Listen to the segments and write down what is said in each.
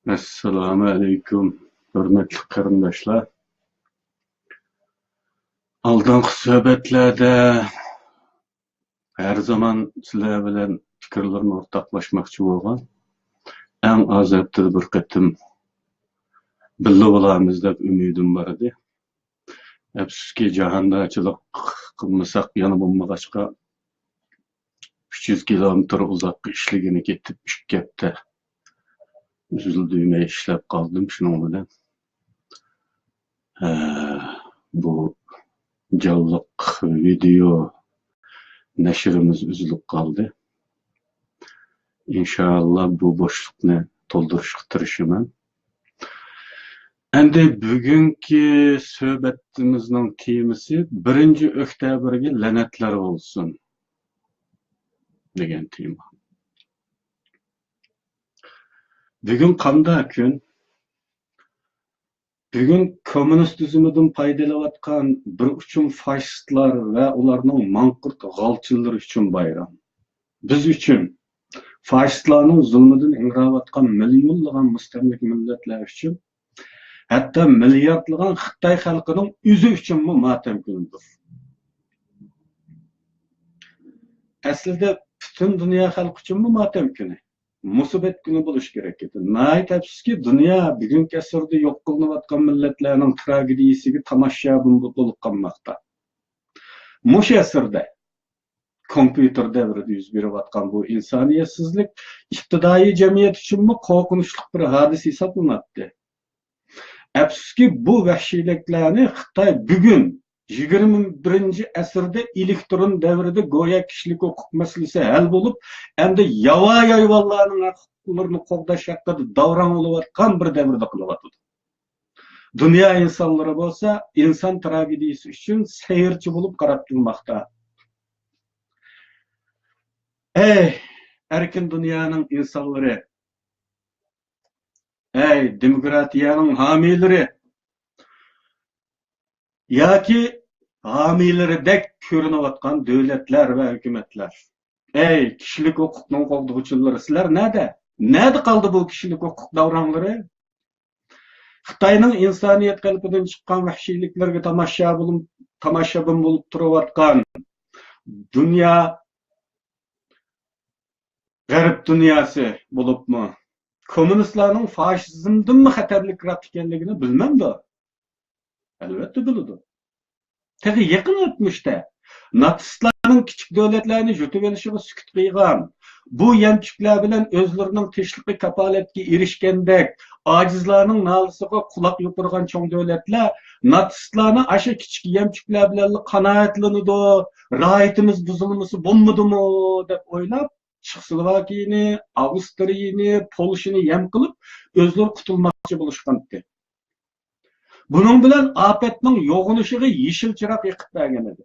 Assalomu alaykum, hurmatli qarindoshlar. Oldingi suhbatlarda har zaman sizlar bilan fikrlarni o'rtoqlashmoqchi bo'lgan. Eng oz haftada bir qatim birga bo'lamiz deb umidim bor edi. Afsuski jahondachilik qilmasak yana bo'lmag'achqa 300 kilometr uzoqqa ishligini ketib 2 hafta üzüldüğüme işlep kaldım şunun bilen. Bu canlılık video neşrimiz üzülüp kaldı. İnşallah bu boşlukni to'ldirishga tirishaman. Endi bugungi suhbatimizning temasi 1 oktyabrga la'natlar bo'lsin degan tema. Bugün qanday kun? Bugün kommunistizmdan foydalanayotgan bir uchun faşistlar ve ularning manqurt g'alchilari uchun bayram. Biz uchun faşistlarning zulmidan ingrayotgan millionlagan mustamlik millatlar uchun, hatto milliardlagan Xitoy xalqining o'zi uchun motam kunidir. Aslida butun dunyo xalqi uchun motam kuni. Musibet günü buluş gerek edi. Nəhayət əfsuski dünya bugünkü əsrdə yox qılınıyotgan milletlərinin tragediyasını tamaşabın bulup qalmaqda. Muş əsrdə kompüter devrində yüz beriyotgan bu insaniyatsizlik iqtidai cemiyet üçün qorxunçlu bir hadis hesablanatdı. Əfsuski bu vəhşiliklərini Xitay bugün 21. əsrdə elektron devrində goya kişilik hukuk meselesi hal bulup hem de yava hayvanlarının hukuklarını qoğdaş hakkında davran oluvatkan bir devrdə kılıvatıdı. Dünya insanları olsa insan tragediyası için seyirci bulup qaratılmakta. Ey erkin dünyanın insanları, ey demokratiyanın hamileri, ya ki hamileridek görünüvatkan devletler ve hükümetler. Ey kişilik hukukun qoğduqçuları sizler nerede? Nerede kaldı bu kişilik hukuk davranları? Xitayning insaniyet qalbidan chiqqan vahşiyliklarga tomoshabin bo'lib turayotgan dünya g'arb dunyosi bo'libmi? Kommunistlarning faşizmdan mı xatarlikroq ekanligini bilmamda. Elbette biladi. Tabi yakın etmişte Natsistlarning küçük devletlerini yutuvelishiga sukut qilgan, bu yemchuklar bilan o'zlarining tinchlikka kapolatga erishgandek ojizlarning nolisiga quloq yopirgan cho'ng devletlar natsistlarni asha kichik yemchuklar bilan qanoatlanadi, raitimiz buzilmasi bo'lmadimi deb o'ylab Chexoslovakiyani, Avstriyani, Polshani yem qilib o'zlari qutulmoqchi bo'lishgandi. Bunun bilen afetning yo'g'onishiga yeşil chiroq yiqib bergan edi.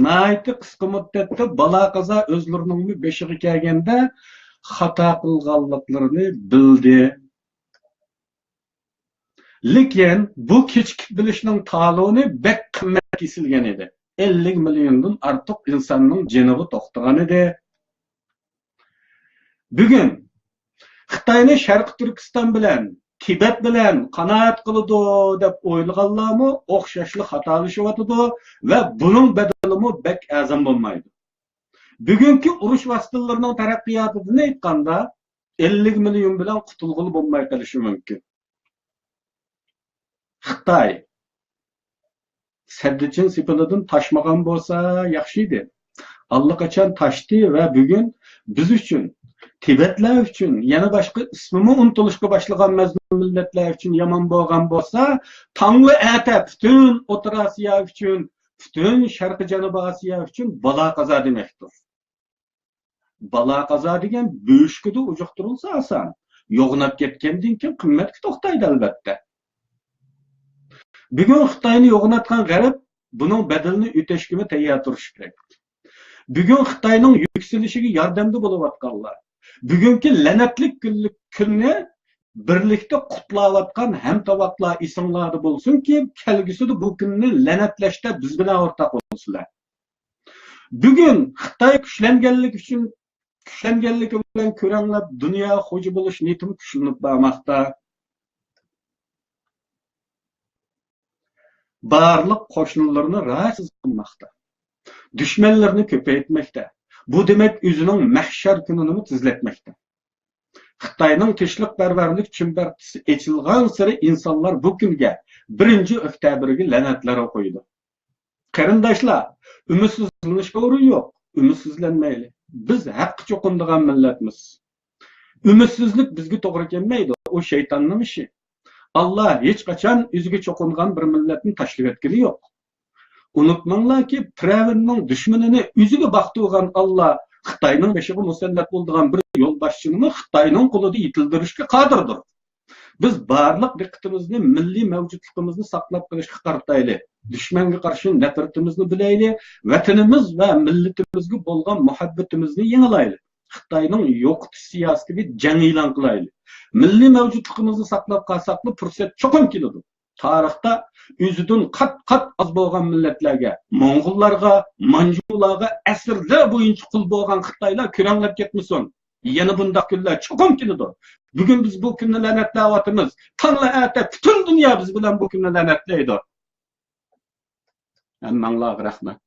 Nəhayət qisqa muddatda bala qaza o'zlarining beshiga kelganda xato qilganliklarini bildi. Lekin bu kechikib bilishning taloni bek qimmat kesilgan edi. 50 milliondan ortiq insonning joniga to'xtagan edi. Bugun Xitoyni Sharq Turkiston bilan Tibet bilen qanoat qiladi deb o'ylaganlarmi o'xshashli xatolashyapti ve bunun bedelimi bek azam bo'lmaydi. Bugungi urush vositalarining taraqqiyotidan aytganda 50 million bilan qutulg'ili bo'lmay qolishi mumkin. Xitoy Saddichin sipilidan taşmagan bo'lsa yaxshi edi. Allaqachon tashdi ve bugün biz uchun Tibetler için, yana başka ismimi unutuluşga başlagan mazlum milletler için yaman bo'lgan bo'lsa, tangli ata bütün O'rta Osiyo için, bütün Sharqi Janubiy Osiyo için bala qazo demektir. Bala qazo degan bo'shkida ujuqtirilsa asan, yo'g'nab ketgandan keyin qimmatga to'xtaydi albatta. Bugun Xitoyni yo'g'natgan g'arb buning bedelini o'tashga tayyor turishi kerak. Bugun Xitoyning yukselishiga yordamda bo'layotganlar bugünkü lənətlik günni birlikte qutlayotgan hamtovoqlar esinglarda bo'lsin ki, kelgusida bu kunni la'natlashda biz bilan o'rtoq bo'lsinlar. Bugün Xitoy kuchlanganlik uchun Kuchlanganligi bilan ko'ranglab dunyo xo'ja bo'lish niyatim kuchlanib bormoqda. Barliq qo'shnilarni rasiz qilmoqda. Düşmanlarını köpeytmekte. Bu demek özünün mahşer gününü tizletmekte. Xitayning tinchlikparvarlik chimbartisi echilgan sari insonlar bu kunga 1-oktyabrdagi la'natlar qo'ydi. Qarindoshlar, umidsizlanishga o'rin yo'q. Umidsizlanmaylik. Biz haqqi cho'qindigan millatmiz. Umidsizlik bizga to'g'ri kelmaydi. O shaytonning ishi. Allah hech qachon o'ziga cho'qingan bir millatni tashlab o'tgani yo'q. Unutmanglar ki, Firavunning dushmanini o'ziga baxtuvgan Allah Xitoyning beshiga musallat bo'lgan bir yo'lboshchini Xitoyning qo'lida yetildirishga qodirdir. Biz barliq diqqatimizni milliy mavjudligimizni saqlab qolishga qarataylik. Dushmanga qarshi nafratimizni bilaylik, vatanimiz va millatimizga bo'lgan muhabbatimizni yengilaylik. Xitoyning yo'qotish siyosatiga jang e'lon qilaylik. Milliy mavjudligimizni saqlab qolsaqli fursat cho'qim keladi. Tarixda o'zidan qat az bo'lgan millatlarga, Mo'ng'ullarga, Manjularga asrlar bo'yicha qul bo'lgan Xitoylar ko'ranglab ketmasin. Yana bunday kunlar cho'qim keladi. Bugun biz bu kunni la'natlayapmiz. Tangla ata butun dunyo biz bilan bu kunni la'natlaydi. Hammanglarga rahmat.